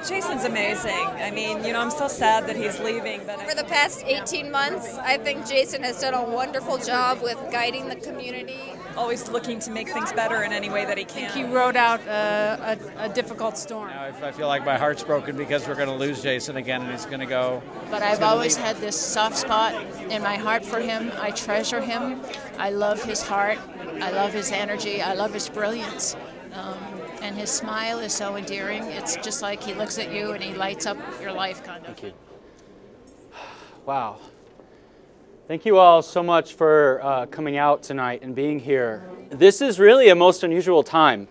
Jason's amazing. I mean, I'm so sad that he's leaving. But For the past 18 months, I think Jason has done a wonderful job with guiding the community. Always looking to make things better in any way that he can. He rode out a difficult storm. Now I feel like my heart's broken because we're going to lose Jason again, and he's going to go. But I've always had this soft spot in my heart for him. I treasure him. I love his heart. I love his energy. I love his brilliance. And his smile is so endearing. It's just like he looks at you and he lights up your life, kind of. Thank you. Wow. Thank you all so much for coming out tonight and being here. This is really a most unusual time,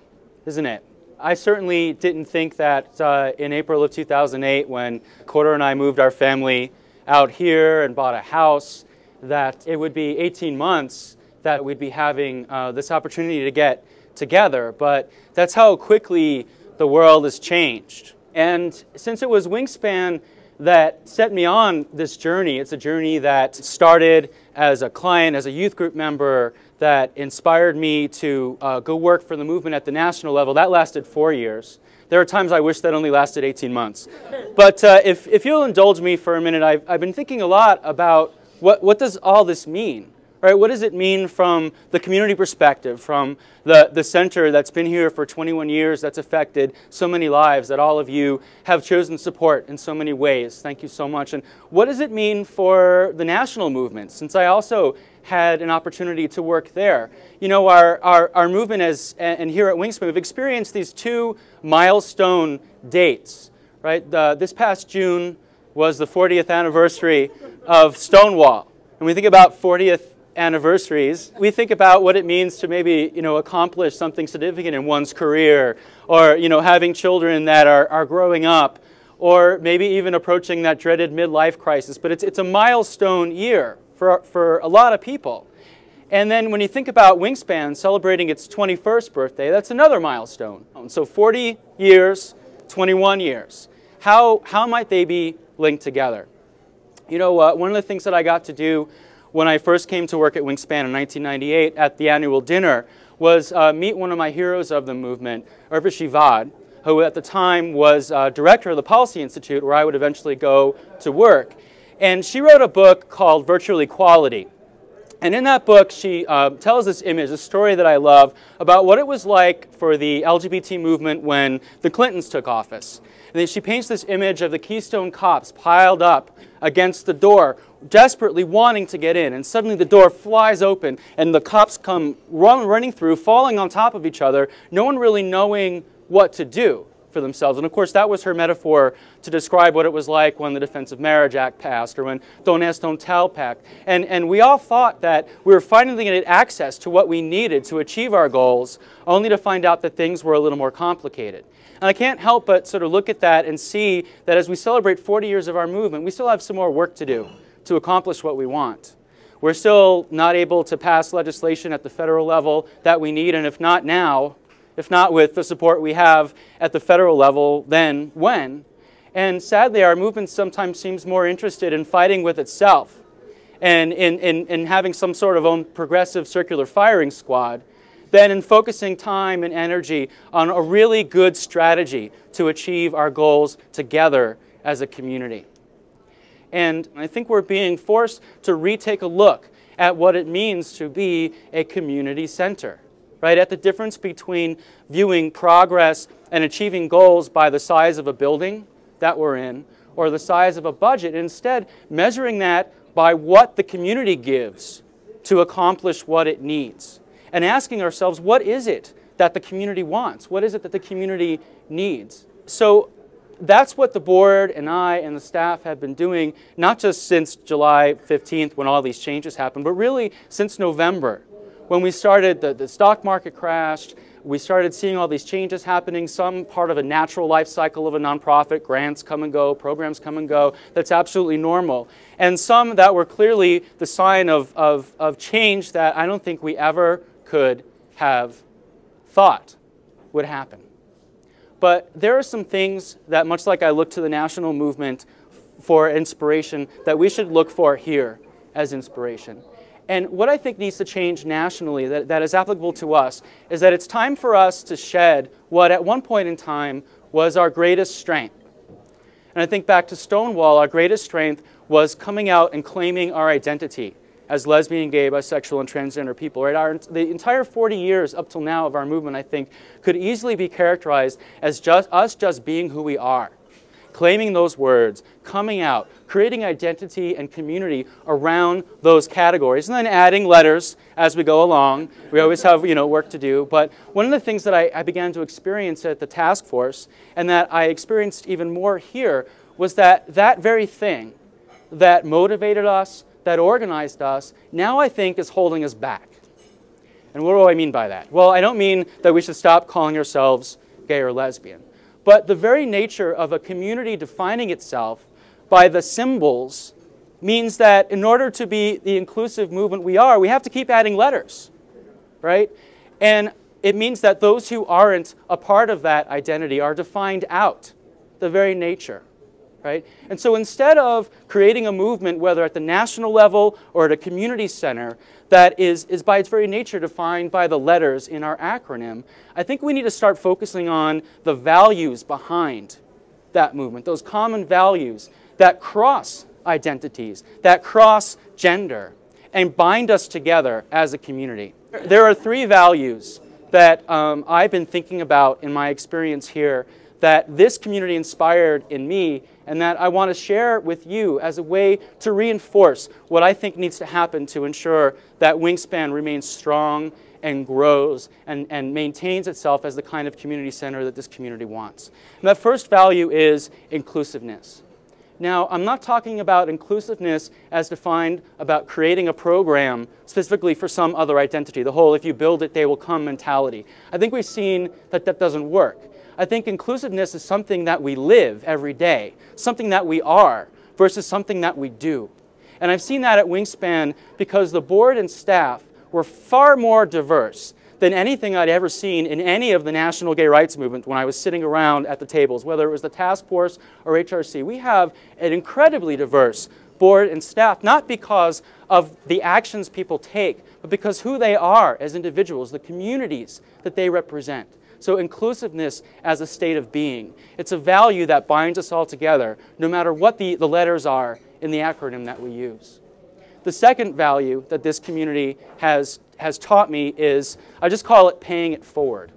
isn't it? I certainly didn't think that in April of 2008, when Corder and I moved our family out here and bought a house, that it would be 18 months that we'd be having this opportunity to get together, but that's how quickly the world has changed. And since it was Wingspan that set me on this journey, it's a journey that started as a client, as a youth group member, that inspired me to go work for the movement at the national level. That lasted 4 years. There are times I wish that only lasted 18 months. But if you'll indulge me for a minute, I've been thinking a lot about what does all this mean? Right, what does it mean from the community perspective, from the center that's been here for 21 years, that's affected so many lives, that all of you have chosen to support in so many ways? Thank you so much. And what does it mean for the national movement, since I also had an opportunity to work there? You know, our movement and here at Wingspan, we've experienced these two milestone dates. Right, this past June was the 40th anniversary of Stonewall. And we think about 40th anniversaries, we think about what it means to maybe, accomplish something significant in one's career, or, having children that are growing up, or maybe even approaching that dreaded midlife crisis. But it's a milestone year for a lot of people. And then when you think about Wingspan celebrating its 21st birthday, that's another milestone. So 40 years, 21 years. How might they be linked together? One of the things that I got to do when I first came to work at Wingspan in 1998 at the annual dinner was meet one of my heroes of the movement, Urvashi Vad, who at the time was director of the Policy Institute, where I would eventually go to work. And she wrote a book called Virtual Equality. And in that book, she tells this image, a story that I love, about what it was like for the LGBT movement when the Clintons took office. And then she paints this image of the Keystone cops piled up against the door, desperately wanting to get in. And suddenly the door flies open, and the cops come running through, falling on top of each other, no one really knowing what to do for themselves. And of course, that was her metaphor to describe what it was like when the Defense of Marriage Act passed, or when Don't Ask, Don't Tell Pact. And we all thought that we were finally getting access to what we needed to achieve our goals, only to find out that things were a little more complicated. And I can't help but sort of look at that and see that as we celebrate 40 years of our movement, we still have some more work to do to accomplish what we want. We're still not able to pass legislation at the federal level that we need, and if not now, if not with the support we have at the federal level, then when? And sadly, our movement sometimes seems more interested in fighting with itself and in having some sort of own progressive circular firing squad than in focusing time and energy on a really good strategy to achieve our goals together as a community. And I think we're being forced to retake a look at what it means to be a community center. Right, at the difference between viewing progress and achieving goals by the size of a building that we're in, or the size of a budget, and instead measuring that by what the community gives to accomplish what it needs. And asking ourselves, what is it that the community wants? What is it that the community needs? So that's what the board and I and the staff have been doing, not just since July 15th when all these changes happened, but really since November. When we started, the stock market crashed, we started seeing all these changes happening, some part of a natural life cycle of a nonprofit, grants come and go, programs come and go, that's absolutely normal. And some that were clearly the sign of change that I don't think we ever could have thought would happen. But there are some things that, much like I look to the national movement for inspiration, that we should look for here as inspiration. And what I think needs to change nationally, that is applicable to us, is that it's time for us to shed what at one point in time was our greatest strength, And I think back to Stonewall, our greatest strength was coming out and claiming our identity as lesbian, gay, bisexual, and transgender people. Right? The entire 40 years up till now of our movement, I think, could easily be characterized as just being who we are. Claiming those words, coming out, creating identity and community around those categories, and then adding letters as we go along. We always have, work to do. But one of the things that I began to experience at the task force, and that I experienced even more here, was that very thing that motivated us, that organized us, now I think is holding us back. And what do I mean by that? Well, I don't mean that we should stop calling ourselves gay or lesbian. But the very nature of a community defining itself by the symbols means that in order to be the inclusive movement we are, we have to keep adding letters, right? And it means that those who aren't a part of that identity are defined out, the very nature, right? And so instead of creating a movement, whether at the national level or at a community center, that is by its very nature defined by the letters in our acronym, I think we need to start focusing on the values behind that movement, those common values that cross identities, that cross gender, and bind us together as a community. There are 3 values that I've been thinking about in my experience here that this community inspired in me, and that I want to share with you as a way to reinforce what I think needs to happen to ensure that Wingspan remains strong and grows and maintains itself as the kind of community center that this community wants. And that first value is inclusiveness. Now, I'm not talking about inclusiveness as defined about creating a program specifically for some other identity, the whole if you build it, they will come mentality. I think we've seen that that doesn't work. I think inclusiveness is something that we live every day, something that we are versus something that we do. And I've seen that at Wingspan because the board and staff were far more diverse than anything I'd ever seen in any of the national gay rights movement when I was sitting around at the tables, whether it was the task force or HRC. We have an incredibly diverse board and staff, not because of the actions people take, but because who they are as individuals, the communities that they represent. So inclusiveness as a state of being. It's a value that binds us all together, no matter what the letters are in the acronym that we use. The second value that this community has taught me is, I just call it paying it forward.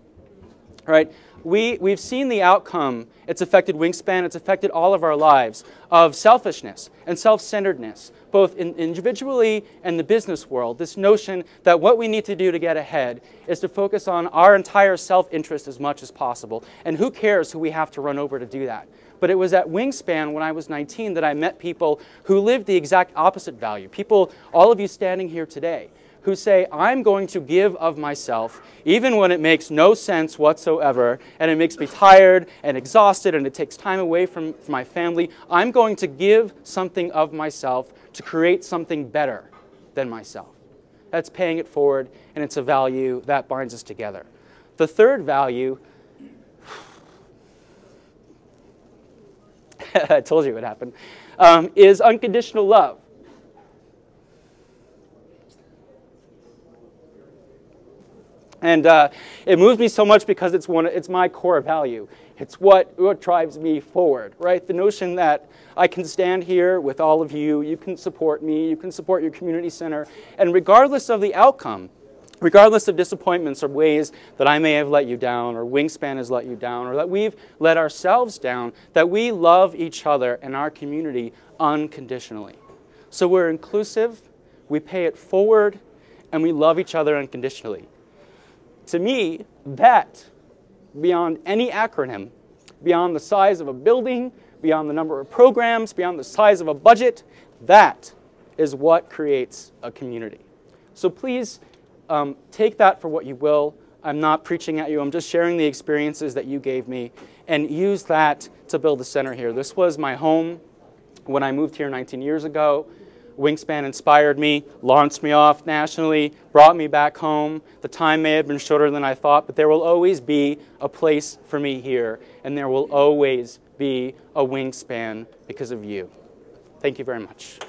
Right? We've seen the outcome. It's affected Wingspan, it's affected all of our lives, of selfishness and self-centeredness, both individually and the business world. This notion that what we need to do to get ahead is to focus on our entire self-interest as much as possible. And who cares who we have to run over to do that? But it was at Wingspan when I was 19 that I met people who lived the exact opposite value. People, all of you standing here today, who say, I'm going to give of myself, even when it makes no sense whatsoever, and it makes me tired and exhausted, and it takes time away from my family. I'm going to give something of myself to create something better than myself. That's paying it forward, and it's a value that binds us together. The third value, I told you it would happen, is unconditional love. And it moves me so much because it's my core value. It's what drives me forward, right? The notion that I can stand here with all of you, you can support me, you can support your community center, and regardless of the outcome, regardless of disappointments or ways that I may have let you down, or Wingspan has let you down, or that we've let ourselves down, that we love each other and our community unconditionally. So we're inclusive, we pay it forward, and we love each other unconditionally. To me, that, beyond any acronym, beyond the size of a building, beyond the number of programs, beyond the size of a budget, that is what creates a community. So please take that for what you will. I'm not preaching at you. I'm just sharing the experiences that you gave me, and use that to build a center here. This was my home when I moved here 19 years ago. Wingspan inspired me, launched me off nationally, brought me back home. The time may have been shorter than I thought, but there will always be a place for me here, and there will always be a Wingspan because of you. Thank you very much.